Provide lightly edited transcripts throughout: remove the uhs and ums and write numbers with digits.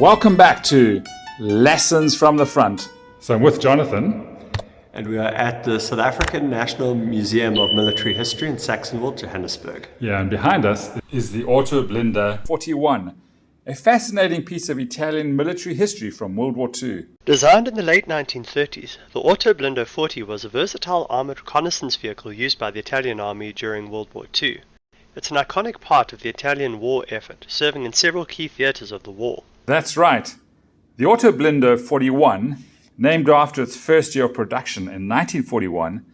Welcome back to Lessons from the Front. So I'm with Jonathan. And we are at the South African National Museum of Military History in Saxonwald, Johannesburg. Yeah, and behind us is the Autoblinda AB41, a fascinating piece of Italian military history from World War II. Designed in the late 1930s, the Autoblinda 40 was a versatile armored reconnaissance vehicle used by the Italian Army during World War II. It's an iconic part of the Italian war effort, serving in several key theatres of the war. That's right. The Autoblinda AB41, named after its first year of production in 1941,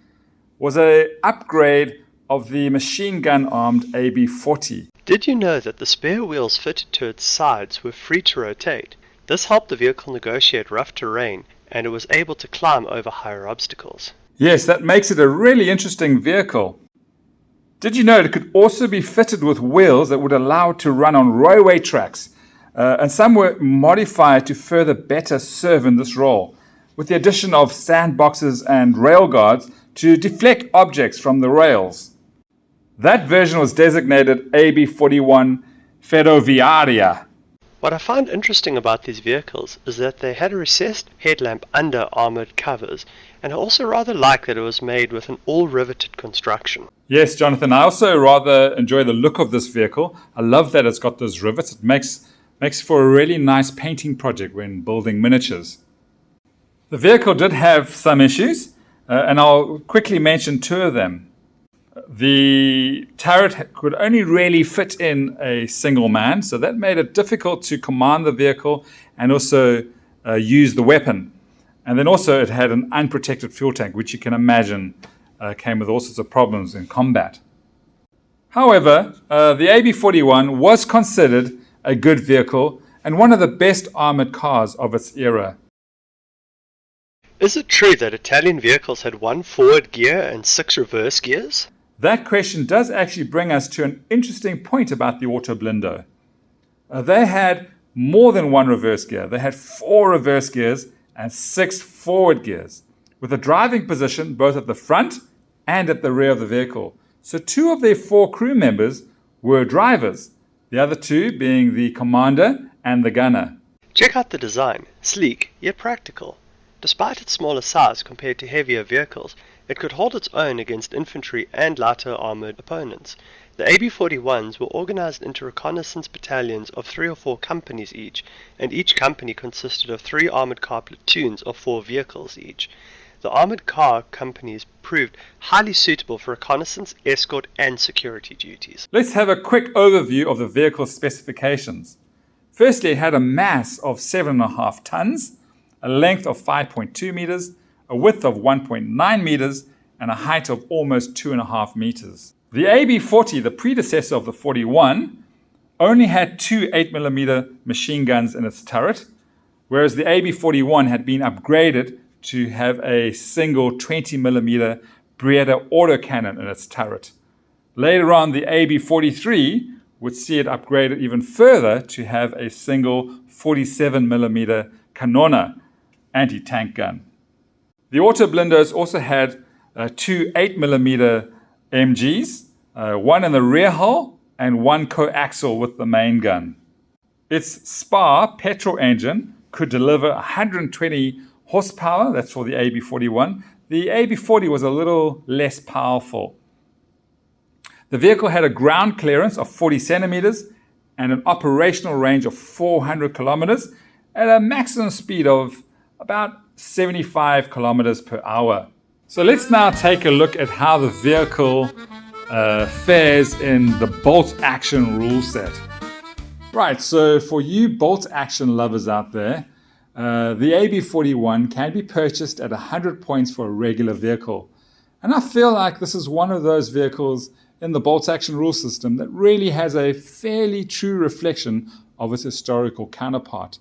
was an upgrade of the machine gun-armed AB40. Did you know that the spare wheels fitted to its sides were free to rotate? This helped the vehicle negotiate rough terrain, and it was able to climb over higher obstacles. Yes, that makes it a really interesting vehicle. Did you know it could also be fitted with wheels that would allow it to run on railway tracks? And some were modified to further better serve in this role, with the addition of sandboxes and rail guards to deflect objects from the rails. That version was designated AB41 Ferroviaria. What I find interesting about these vehicles is that they had a recessed headlamp under armoured covers, and I also rather like that it was made with an all-riveted construction. Yes, Jonathan, I also rather enjoy the look of this vehicle. I love that it's got those rivets. It makes for a really nice painting project when building miniatures. The vehicle did have some issues, and I'll quickly mention two of them. The turret could only really fit in a single man, so that made it difficult to command the vehicle and also use the weapon. And then also it had an unprotected fuel tank, which you can imagine came with all sorts of problems in combat. However, the AB41 was considered a good vehicle and one of the best armored cars of its era. Is it true that Italian vehicles had one forward gear and 6 reverse gears? That question does actually bring us to an interesting point about the Autoblinda. They had more than one reverse gear. They had 4 reverse gears and 6 forward gears, with a driving position both at the front and at the rear of the vehicle. So 2 of their 4 crew members were drivers, the other 2 being the commander and the gunner. Check out the design, sleek yet practical. Despite its smaller size compared to heavier vehicles, it could hold its own against infantry and lighter armoured opponents. The AB41s were organised into reconnaissance battalions of 3 or 4 companies each, and each company consisted of 3 armoured car platoons of 4 vehicles each. The armoured car companies proved highly suitable for reconnaissance, escort and security duties. Let's have a quick overview of the vehicle's specifications. Firstly, it had a mass of 7.5 tons, a length of 5.2 meters, a width of 1.9 meters, and a height of almost 2.5 meters. The AB40, the predecessor of the 41, only had 2 8mm machine guns in its turret, whereas the AB41 had been upgraded to have a single 20mm Breda autocannon in its turret. Later on, the AB43 would see it upgraded even further to have a single 47mm Canona anti-tank gun. The Autoblindas also had 2 8mm MGs, one in the rear hull and one coaxial with the main gun. Its Spar petrol engine could deliver 120 horsepower, that's for the AB41. The AB40 was a little less powerful. The vehicle had a ground clearance of 40 centimeters and an operational range of 400 kilometers at a maximum speed of about 75 kilometers per hour. So let's now take a look at how the vehicle fares in the bolt action rule set. Right, so for you bolt action lovers out there, the AB41 can be purchased at 100 points for a regular vehicle. And I feel like this is one of those vehicles in the bolt action rule system that really has a fairly true reflection of its historical counterpart.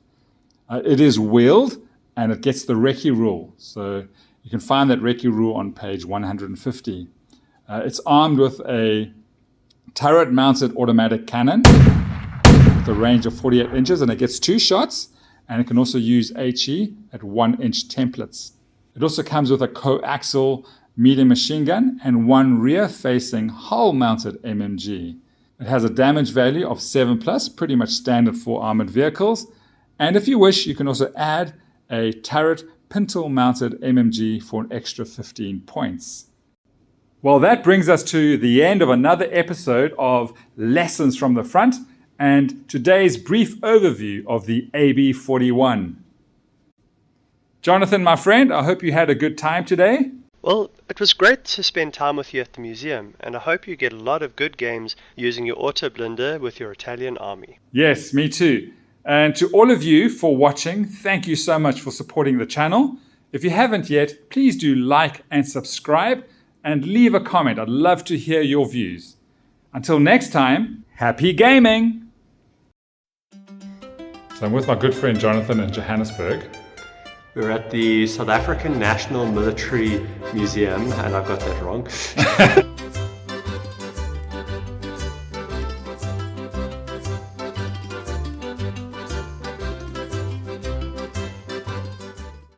It is wheeled and it gets the recce rule. So you can find that recce rule on page 150. It's armed with a turret-mounted automatic cannon with a range of 48 inches, and it gets 2 shots, and it can also use HE at 1-inch templates. It also comes with a coaxial medium machine gun and 1 rear-facing hull-mounted MMG. It has a damage value of 7+, pretty much standard for armored vehicles, And if you wish, you can also add a turret pintle-mounted MMG for an extra 15 points. Well, that brings us to the end of another episode of Lessons from the Front and today's brief overview of the AB41. Jonathan, my friend, I hope you had a good time today. Well, it was great to spend time with you at the museum, and I hope you get a lot of good games using your Autoblinda with your Italian army. Yes, me too. And to all of you for watching, thank you so much for supporting the channel. If you haven't yet, please do like and subscribe and leave a comment. I'd love to hear your views. Until next time, happy gaming! So I'm with my good friend Jonathan in Johannesburg. We're at the South African National Military Museum, and I've got that wrong.